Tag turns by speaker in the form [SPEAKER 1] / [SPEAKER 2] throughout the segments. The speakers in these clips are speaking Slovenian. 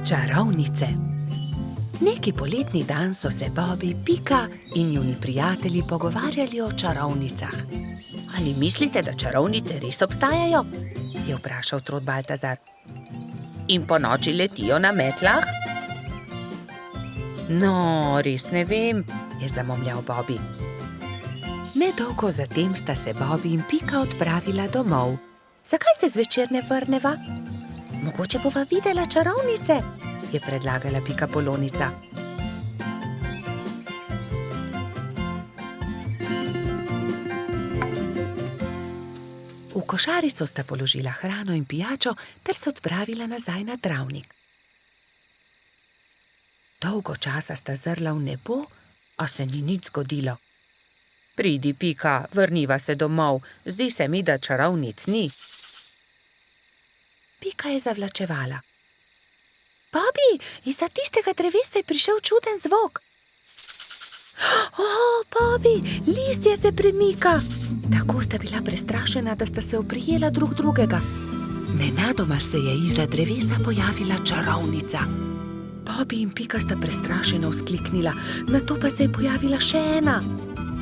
[SPEAKER 1] Čarovnice. Neki poletni dan so se Bobby, Pika in njuni prijatelji pogovarjali o čarovnicah. Ali mislite, da čarovnice res obstajajo? Je vprašal Trod Baltazar. In ponoči letijo na metlah? No, res ne vem, je zamomljal Bobby. Nedolgo zatem sta se Bobby in Pika odpravila domov. Zakaj se zvečer ne vrneva? Mogoče bova videla čarovnice, je predlagala Pika Polonica. V košarico sta položila hrano in pijačo ter se odpravila nazaj na travnik. Dolgo časa sta zrla v nebo, a se ni nič zgodilo. Pridi, Pika, vrniva se domov, zdi se mi, da čarovnic ni. Pika je zavlačevala. Bobby, izza tistega drevesa je prišel čuden zvok. Bobby, listje se premika. Tako sta bila prestrašena, da sta se oprijela drug drugega. Nenadoma se je izza drevesa pojavila čarovnica. Bobby in Pika sta prestrašeno vzkliknila, nato pa se je pojavila še ena.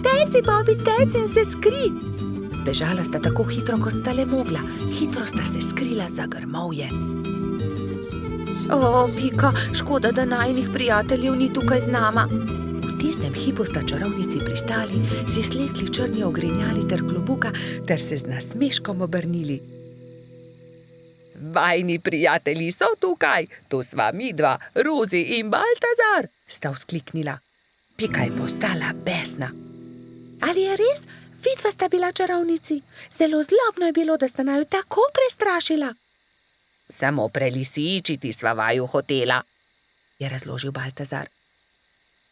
[SPEAKER 1] Teci, Bobby, teci in se skri! Zbežala sta tako hitro, kot sta le mogla. Hitro sta se skrila za grmovje. Pika, škoda, da najinih prijateljev ni tukaj z nama. V tistem hipu sta čarovnici pristali, si slekli črni ogrinjali ter klobuka ter se z nasmeškom obrnili. Vajni prijatelji so tukaj, to sva midva, Rozi in Baltazar, sta vzkliknila. Pika je postala besna. Ali je res? Vidva sta bila čarovnici. Zelo zlobno je bilo, da sta naju tako prestrašila. Samo prelisičiti sva vaju hotela, je razložil Baltazar.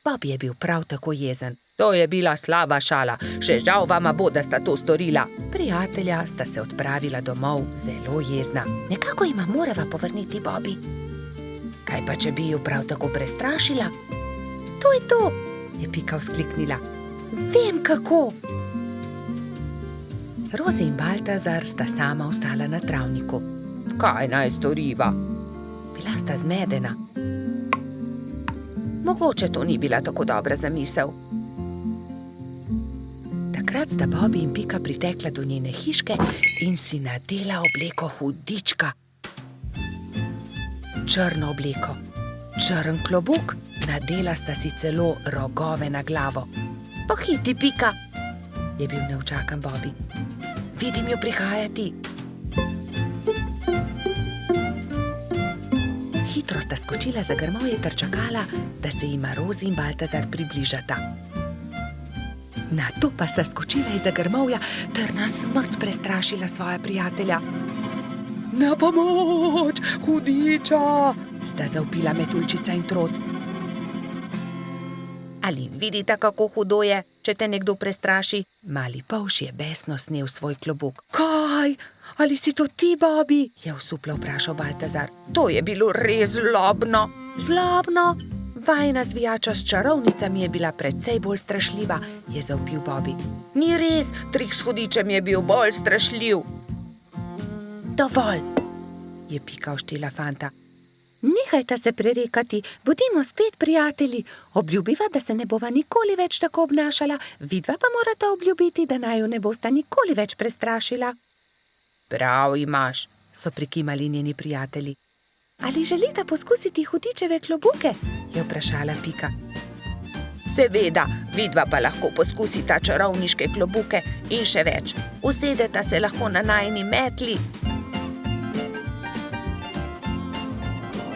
[SPEAKER 1] Bobby je bil prav tako jezen. To je bila slaba šala, še žal vama bo, da sta to storila. Prijatelja sta se odpravila domov, zelo jezna. Nekako jima morava povrniti Bobby. Kaj pa, če bi ju prav tako prestrašila? To je to, je Pika vzkliknila. Vem kako. Rozi in Baltazar sta sama ostala na travniku. Kaj naj storiva? Bila sta zmedena. Mogoče to ni bila tako dobra zamisel. Takrat sta Bobby in Pika pritekla do njene hiške in si nadela obleko hudička. Črno obleko, črn klobuk, nadela sta si celo rogove na glavo. Pohiti, Pika, je bil neučakan Bobby. Vidim jo prihajati. Hitro sta skočila za grmovje ter čakala, da se jima Rozi in Baltazar približata. Nato pa sta skočila izza grmovja ter na smrt prestrašila svoja prijatelja. Na pomoč, hudiča, sta zavpila Metuljčica in Trod. Ali vidite, kako hudo je, če te nekdo prestraši? Mali polž je besno snel svoj klobuk. Kaj? Ali si to ti, Bobby? Je osuplo vprašal Baltazar. To je bilo res zlobno. Zlobno? Vajina zvijača s čarovnicami je bila precej bolj strašljiva, je zavpil Bobby. Ni res, trik s hudičem je bil bolj strašljiv. Dovolj, je Pika oštela fanta. Nehajta se prerekati, bodimo spet prijatelji. Obljubiva, da se ne bova nikoli več tako obnašala, vidva pa morata obljubiti, da naju ne bosta nikoli več prestrašila. Prav imaš, so prikimali njeni prijatelji. Ali želita poskusiti hudičeve klobuke? Je vprašala Pika. Seveda, vidva pa lahko poskusita čarovniške klobuke in še več. Usedeta se lahko na najini metli.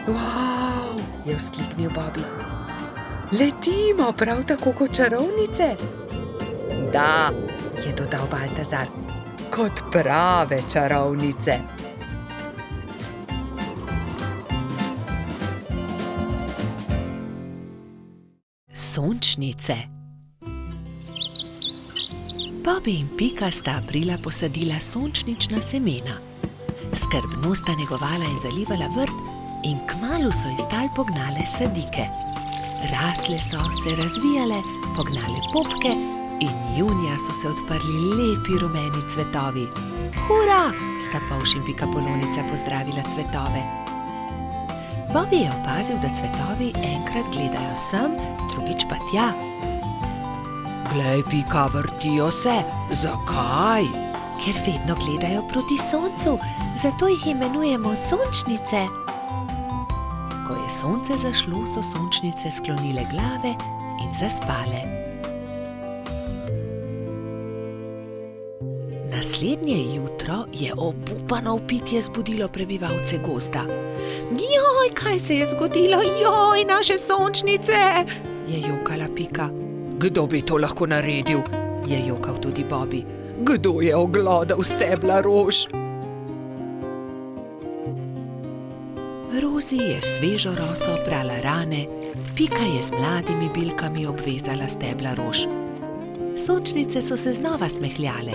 [SPEAKER 1] Wow, je vzkliknil Bobby. Letimo prav tako kot čarovnice? Da, je dodal Baltazar, kot prave čarovnice. Sončnice. Bobby in Pika sta aprila posadila sončnična semena. Skrbno sta negovala in zalivala vrt in kmalu so iz tal pognale sadike. Rasle so, se razvijale, pognale popke in junija so se odprli lepi rumeni cvetovi. Hura! Sta Polž in Pikapolonica pozdravila cvetove. Bobby je opazil, da cvetovi enkrat gledajo sem, drugič pa tja. Glej, Pika, vrtijo se. Zakaj? Ker vedno gledajo proti soncu, zato jih imenujemo sončnice. Ko je sonce zašlo, so sončnice sklonile glave in zaspale. Naslednje jutro je obupano vpitje zbudilo prebivalce gozda. Joj, kaj se je zgodilo? Joj, naše sončnice! Je jokala Pika. Kdo bi to lahko naredil? Je jokal tudi Bobby. Kdo je oglodal stebla rož? Rozi je svežo roso prala rane, Pika je z mladimi bilkami obvezala stebla rož. Sončnice so se znova smehljale.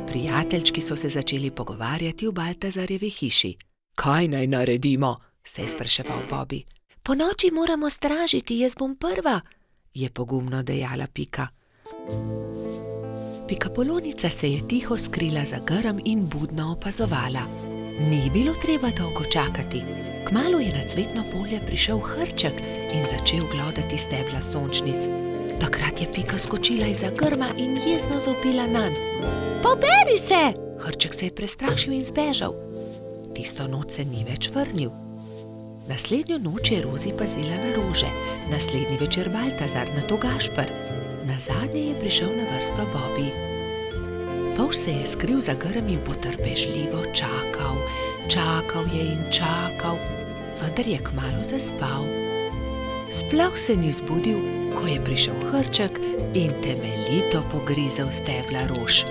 [SPEAKER 1] Prijateljčki so se začeli pogovarjati v Baltazarjevi hiši. Kaj naj naredimo? Se je spraševal Bobby. Ponoči moramo stražiti, jaz bom prva, je pogumno dejala Pika. Pikapolonica se je tiho skrila za grm in budno opazovala. Ni bilo treba dolgo čakati. Kmalu je na cvetno polje prišel Hrček in začel glodati stebla sončnic. Takrat je Pika skočila izza grma in jezno zavpila nanj. Poberi se! Hrček se je prestrašil in zbežal. Tisto noč se ni več vrnil. Naslednjo noč je Rozi pazila na rože, naslednji večer Baltazar, nato Gašper. Nazadnje je prišel na vrsto Bobby. Polž se je skril za grm in potrpežljivo čakal. Čakal je in čakal, vendar je kmalu zaspal. Sploh se ni zbudil, ko je prišel Hrček in temeljito pogrizel stebla rož.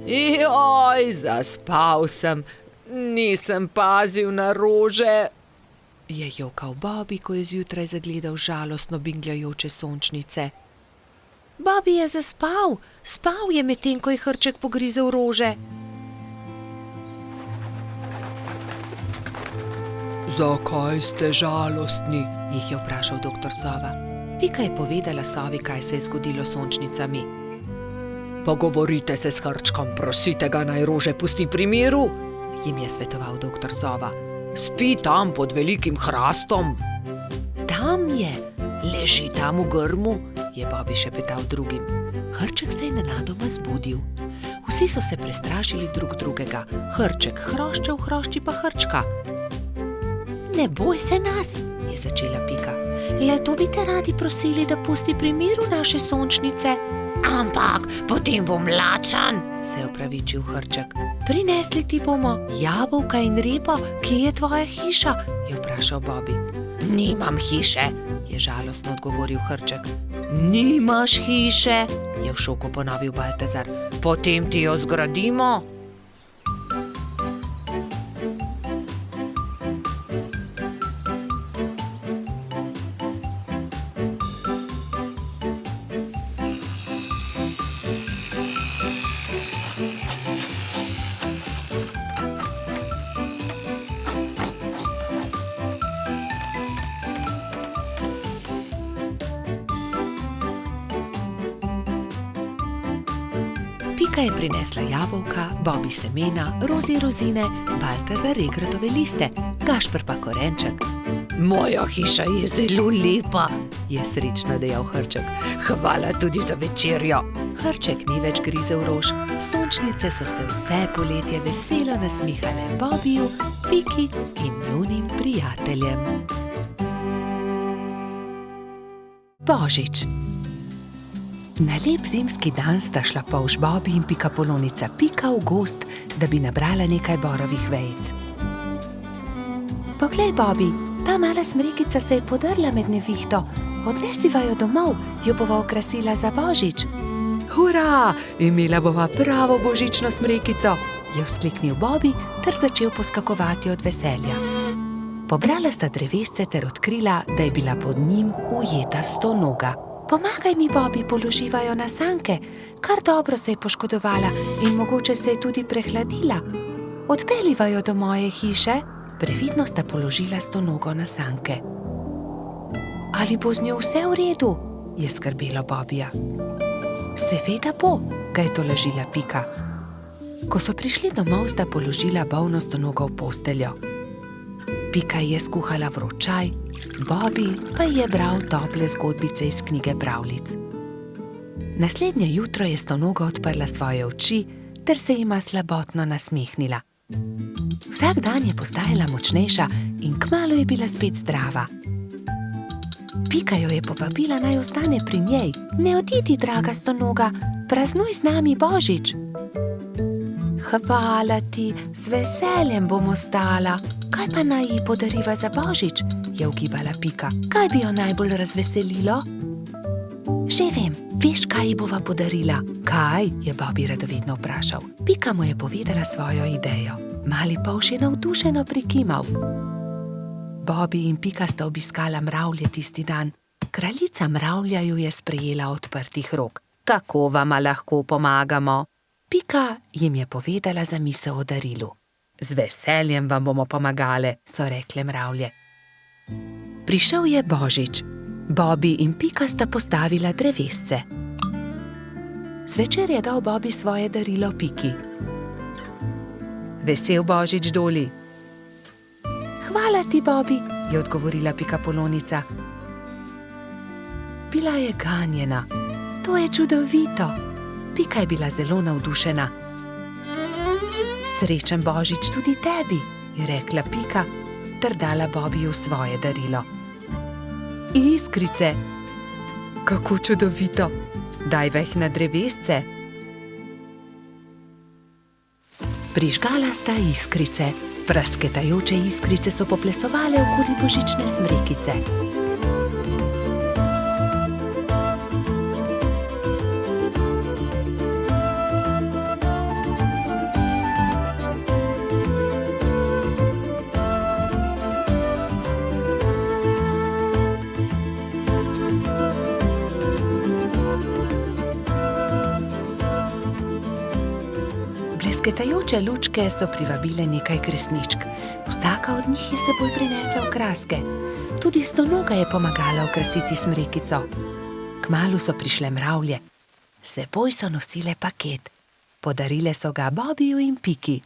[SPEAKER 1] Joj, zaspal sem, nisem pazil na rože, je jokal Bobby, ko je zjutraj zagledal žalostno bingljajoče sončnice. Bobby je zaspal, spal je medtem, ko je Hrček pogrizel rože. Zakaj ste žalostni? Jih je vprašal doktor Sova. Pika je povedala Sovi, kaj se je zgodilo s sončnicami. Pogovorite se s Hrčkom, prosite ga, naj rože pusti pri miru, jim je svetoval doktor Sova. Spi tam pod velikim hrastom. Tam je, leži tam v grmu, je Bobby šepetal drugim. Hrček se je nenadoma zbudil. Vsi so se prestrašili drug drugega. Hrček hroščev, hrošči pa Hrčka. Ne boj se nas, je začela Pika. Le to bi te radi prosili, da pusti pri miru naše sončnice. Ampak potem bom lačen, se je opravičil Hrček. Prinesli ti bomo jabolka in repo, kje je tvoja hiša, je vprašal Bobby. Nimam hiše, je žalostno odgovoril Hrček. Nimaš hiše, je v šoku ponovil Baltazar. Potem ti jo zgradimo. Pika je prinesla jabolka, Bobby semena, Rozi rozine, Baltazar regratove liste, Gašper pa korenček. Moja hiša je zelo lepa, je srečno dejal Hrček. Hvala tudi za večerjo. Hrček ni več grizel rož, sončnice so se vse poletje veselo nasmihale Bobbyju, Piki in njunim prijateljem. Božič. Na lep zimski dan sta šla Polž Bobby in Pikapolonica Pika v gozd, da bi nabrala nekaj borovih vejic. Poglej, Bobby, ta mala smrekica se je podrla med nevihto. Odnesiva jo domov, jo bova okrasila za Božič. Hura, imela bova pravo božično smrekico, je vzkliknil Bobby ter začel poskakovati od veselja. Pobrala sta drevesce ter odkrila, da je bila pod njim ujeta stonoga. Pomagaj mi, Bobby, položiva jo na sanke. Kar dobro se je poškodovala in mogoče se je tudi prehladila. Odpeljiva jo do moje hiše, Previdno sta položila stonogo na sanke. Ali bo z njo vse v redu? Je skrbelo Bobija. Seveda bo, ga je tolažila Pika. Ko so prišli domov, sta položila bolno stonogo v posteljo. Pika je skuhala vroč čaj, Bobi pa je bral tople zgodbice iz knjige pravljic. Naslednje jutro je stonoga odprla svoje oči ter se jima slabotno nasmehnila. Vsak dan je postajala močnejša in kmalu je bila spet zdrava. Pika jo je povabila, naj ostane pri njej. Ne odidi, draga stonoga, praznuj z nami Božič. Hvala ti, z veseljem bom ostala. Kaj pa naj ji podariva za Božič? Je ugibala Pika. Kaj bi jo najbolj razveselilo? Že vem, veš, kaj ji bova podarila? Kaj? Je Bobi radovedno vprašal. Pika mu je povedala svojo idejo. Mali polž je navdušeno prikimal. Bobi in Pika sta obiskala mravlje tisti dan. Kraljica mravlja ju je sprejela odprtih rok. Kako vama lahko pomagamo? Pika jim je povedala zamisel o darilu. Z veseljem vam bomo pomagale, so rekle mravlje. Prišel je Božič. Bobi in Pika sta postavila drevesce. Zvečer je dal Bobi svoje darilo Piki. Vesel Božič, Doli. Hvala ti, Bobi, je odgovorila Pikapolonica. Bila je ganjena. To je čudovito. Pika je bila zelo navdušena. Srečen Božič tudi tebi, je rekla Pika ter dala Bobiju svoje darilo. Iskrice. Kako čudovito. Dajva jih na drevesce. Prižgala sta iskrice. Prasketajoče iskrice so poplesovale okoli božične smrekice. Blesketajoče lučke so privabile nekaj kresničk. Vsaka od njih je seboj prinesla okraske. Tudi stonoga je pomagala okrasiti smrekico. Kmalu so prišle mravlje. Seboj so nosile paket. Podarile so ga Bobiju in Piki.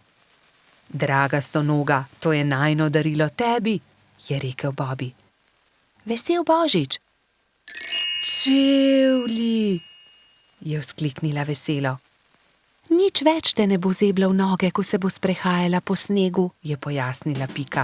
[SPEAKER 1] Draga stonoga, to je najino darilo tebi, je rekel Bobi. Vesel Božič. Čevlji, je vzkliknila veselo. Nič več te ne bo zebla v noge, ko se bo sprehajala po snegu, je pojasnila Pika.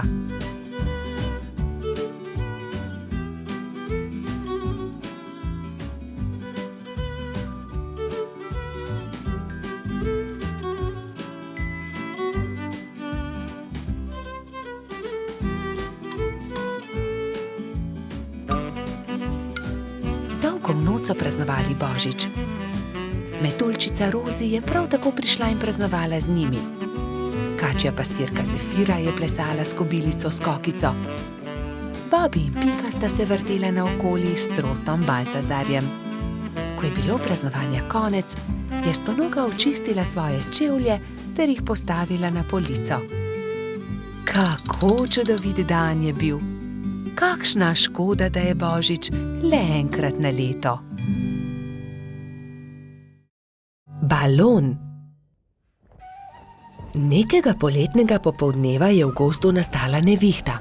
[SPEAKER 1] Dolgo v noč so praznovali Božič. Metuljčica Rozi je prav tako prišla in praznovala z njimi. Kačja pastirka Zefira je plesala s kobilico Skokico. Bobi in Pika sta se vrtela naokoli s trotom Baltazarjem. Ko je bilo praznovanja konec, je stonoga očistila svoje čevlje ter jih postavila na polico. Kako čudovit dan je bil! Kakšna škoda, da je Božič le enkrat na leto. Balon. Nekega poletnega popoldneva je v gozdu nastala nevihta.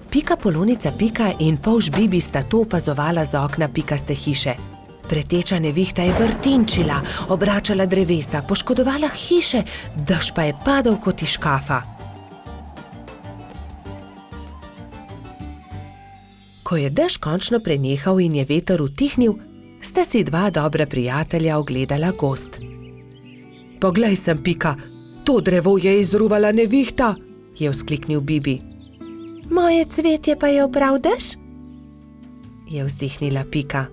[SPEAKER 1] Pikapolonica Pika in polž Bibi sta to opazovala z okna pikaste hiše. Preteča nevihta je vrtinčila, obračala drevesa, poškodovala hiše, dež pa je padal kot iz škafa. Ko je dež končno prenehal in je veter utihnil, sta si dva dobra prijatelja ogledala gozd. Poglej sem, Pika, to drevo je izruvala nevihta, je vzkliknil Bibi. Moje cvetje pa je obral dež? Je vzdihnila Pika.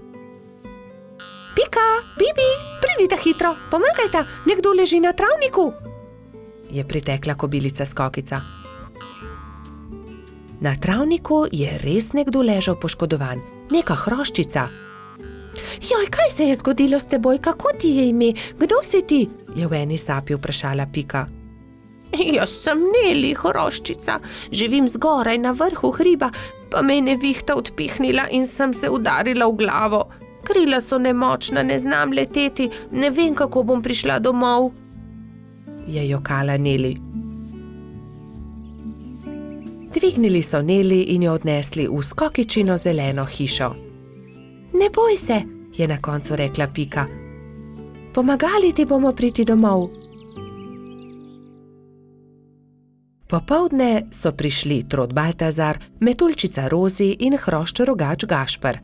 [SPEAKER 1] Pika, Bibi, pridite hitro, pomagajta, nekdo leži na travniku, je pritekla kobilica Skokica. Na travniku je res nekdo ležal poškodovan, neka hroščica. Joj, kaj se je zgodilo s teboj, kako ti je ime, kdo si ti? Je v eni sapi vprašala Pika.
[SPEAKER 2] Jaz sem Neli, hroščica, živim zgoraj na vrhu hriba, pa me je nevihta odpihnila in sem se udarila v glavo. Krila so nemočna, ne znam leteti, ne vem, kako bom prišla domov.
[SPEAKER 1] Je jokala Neli. Dvignili so Neli in jo odnesli v skokičino zeleno hišo. Ne boj se, je na koncu rekla Pika. Pomagali ti bomo priti domov. Popoldne so prišli Trod Baltazar, Metuljčica Rozi in Hrošč Rogač Gašper.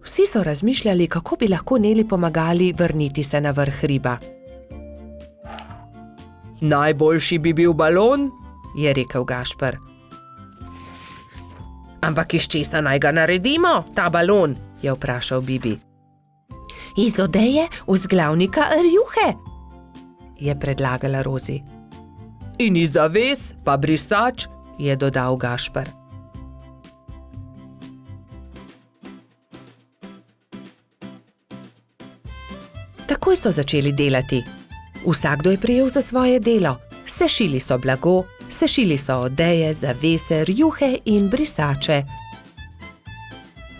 [SPEAKER 1] Vsi so razmišljali, kako bi lahko Neli pomagali vrniti se na vrh hriba. Najboljši bi bil balon, je rekel Gašper. Ampak iz česa naj ga naredimo, ta balon, je vprašal Bibi. Iz odeje vzglavnika rjuhe, je predlagala Rozi. In iz zaves pa brisač, je dodal Gašper. Takoj so začeli delati. Vsakdo je prijel za svoje delo. Sešili so blago, sešili so odeje, zavese, rjuhe in brisače.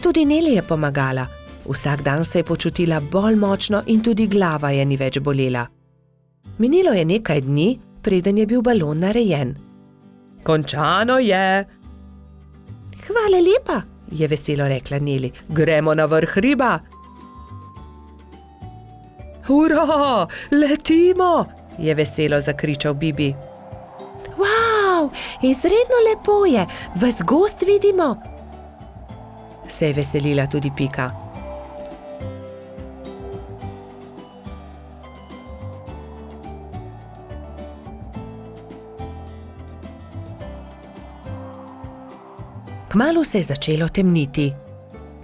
[SPEAKER 1] Tudi Neli je pomagala. Vsak dan se je počutila bolj močno in tudi glava je ni več bolela. Minilo je nekaj dni, preden je bil balon narejen. Končano je. Hvala lepa, je veselo rekla Neli. Gremo na vrh hriba. Hurra, letimo, je veselo zakričal Bibi. Wow, izredno lepo je, ves gozd vidimo. Se je veselila tudi Pika. Kmalu se je začelo temniti.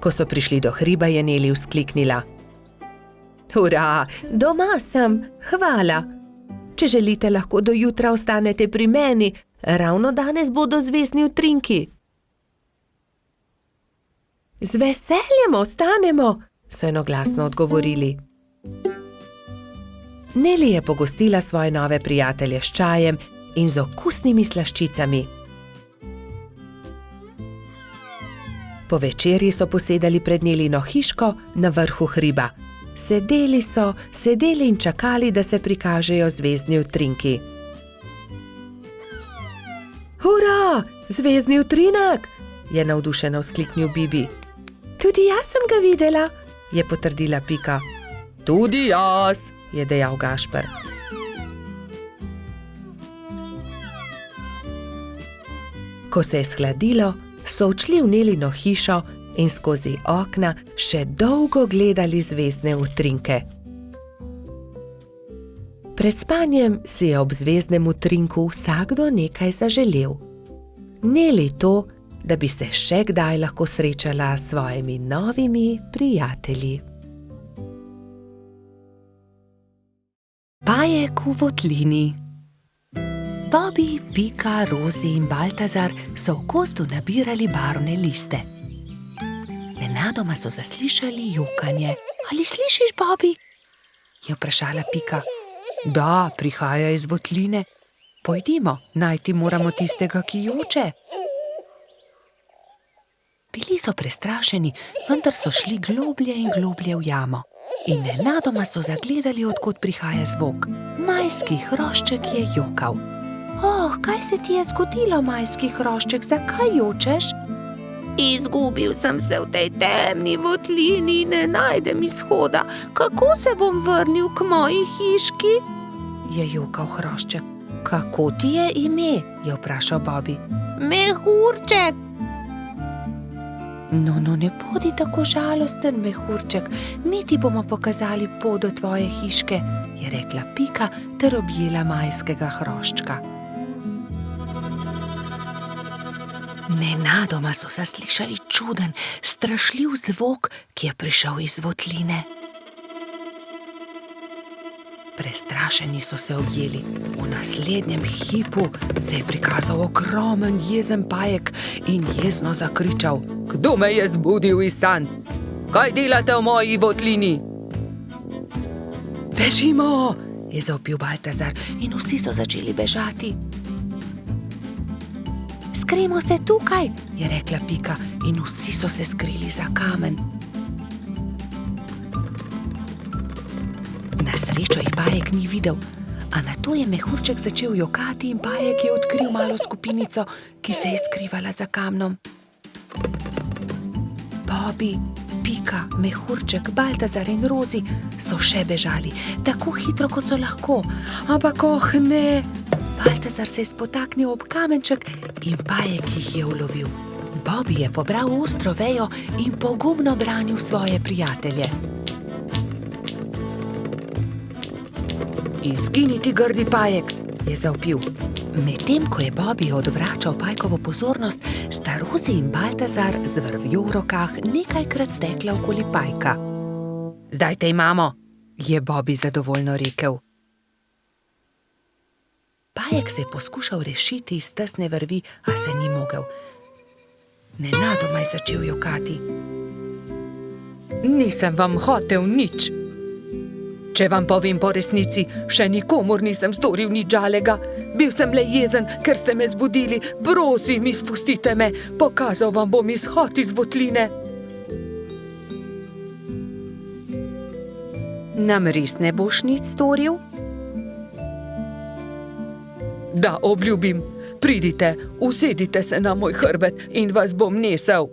[SPEAKER 1] Ko so prišli do hriba, je Neli vzkliknila. Hurra, doma sem, hvala. Če želite, lahko do jutra ostanete pri meni, ravno danes bodo zvezdni utrinki. Z veseljem ostanemo, so enoglasno odgovorili. Neli je pogostila svoje nove prijatelje s čajem in z okusnimi slaščicami. Po večerji so posedali pred Nelino hiško na vrhu hriba. Sedeli in čakali, da se prikažejo zvezdni utrinki. Hurra, zvezdni utrinek, je navdušeno vzkliknil Bibi. Tudi jaz sem ga videla, je potrdila Pika. Tudi jaz, je dejal Gašper. Ko se je shladilo, so odšli v Nelino hišo in skozi okna še dolgo gledali zvezdne utrinke. Pred spanjem si je ob zvezdnem utrinku vsakdo nekaj zaželel. Neli to, da bi se še kdaj lahko srečala s svojimi novimi prijatelji. Pajek v votlini. Bobi, Pika, Rozi in Baltazar so v gozdu nabirali barvne liste. Nenadoma so zaslišali jokanje. Ali slišiš, Bobi? Je vprašala Pika. Da, prihaja iz votline. Pojdimo, najti moramo tistega, ki joče. Bili so prestrašeni, vendar so šli globlje in globlje v jamo. In nenadoma so zagledali, od kod prihaja zvok. Majski hrošček je jokal. Oh, kaj se ti je zgodilo, majski hrošček, zakaj jočeš? Izgubil sem se v tej temni votlini in ne najdem izhoda. Kako se bom vrnil k moji hiški? Je jokal hrošček. Kako ti je ime? Je vprašal Bobi. Mehurček. No, ne bodi tako žalosten, Mehurček. Mi ti bomo pokazali pot do tvoje hiške, je rekla Pika ter objela majskega hroščka. Nenadoma so zaslišali čuden, strašljiv zvok, ki je prišel iz votline. Prestrašeni so se objeli. V naslednjem hipu se je prikazal ogromen jezen pajek in jezno zakričal. Kdo me je zbudil iz sanj? Kaj delate v moji votlini? Bežimo, je zavpil Baltazar in vsi so začeli bežati. Skrimo se tukaj, je rekla Pika in vsi so se skrili za kamen. Na srečo jih Pajek ni videl, a nato je mehurček začel jokati in Pajek je odkril malo skupinico, ki se je skrivala za kamnom. Bobby, Pika, mehurček, Baltazar in Rozi so še bežali, tako hitro, kot so lahko. Ampak ne! Baltazar se je spotaknil ob kamenček in Pajek jih je ulovil. Bobby je pobral ostro vejo in pogumno branil svoje prijatelje. Izgini ti, grdi Pajek, je zavpil. Medtem ko je Bobby odvračal Pajkovo pozornost, sta Rozi in Baltazar z vrvjo v rokah nekajkrat stekla okoli Pajka. Zdaj te imamo, je Bobby zadovoljno rekel. Pajek se je poskušal rešiti iz tesne vrvi, a se ni mogel. Nenadoma je začel jokati. Nisem vam hotel nič. Če vam povem po resnici, še nikomur nisem storil nič žalega. Bil sem le jezen, ker ste me zbudili. Prosim, izpustite me, pokazal vam bom izhod iz votline. Nam res ne boš nič storil? Da, obljubim. Pridite, usedite se na moj hrbet in vas bom nesel.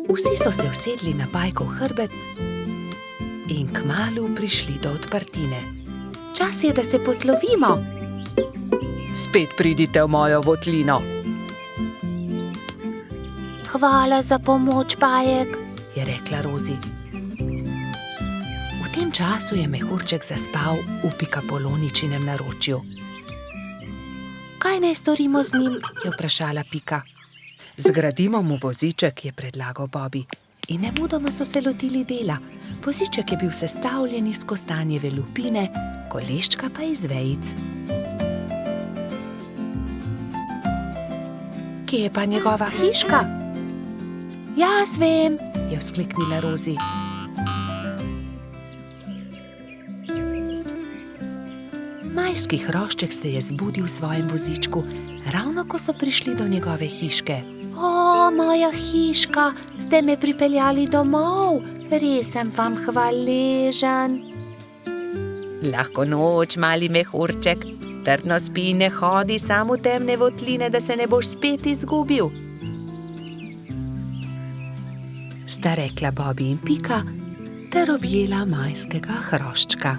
[SPEAKER 1] Vsi so se usedli na Pajkov hrbet in kmalu prišli do odprtine. Čas je, da se poslovimo. Spet pridite v mojo votlino. Hvala za pomoč, Pajek, je rekla Rozi. V tem času je mehurček zaspal v Pikapoloničinem naročju. Kaj naj storimo z njim, je vprašala Pika. Zgradimo mu voziček, je predlagal Bobby. In nemudoma so se lotili dela. Voziček je bil sestavljen iz kostanjeve lupine, koleščka pa iz vejic. Kje je pa njegova hiška? Jaz vem, je vzkliknila Rozi. Majski hrošček se je zbudil v svojem vozičku, ravno ko so prišli do njegove hiške. O, moja hiška, ste me pripeljali domov, res sem vam hvaležen. Lahko noč, mali mehurček, trdno spi in ne hodi sam v temne votline, da se ne boš spet izgubil. Sta rekla Bobby in Pika ter objela majskega hroščka.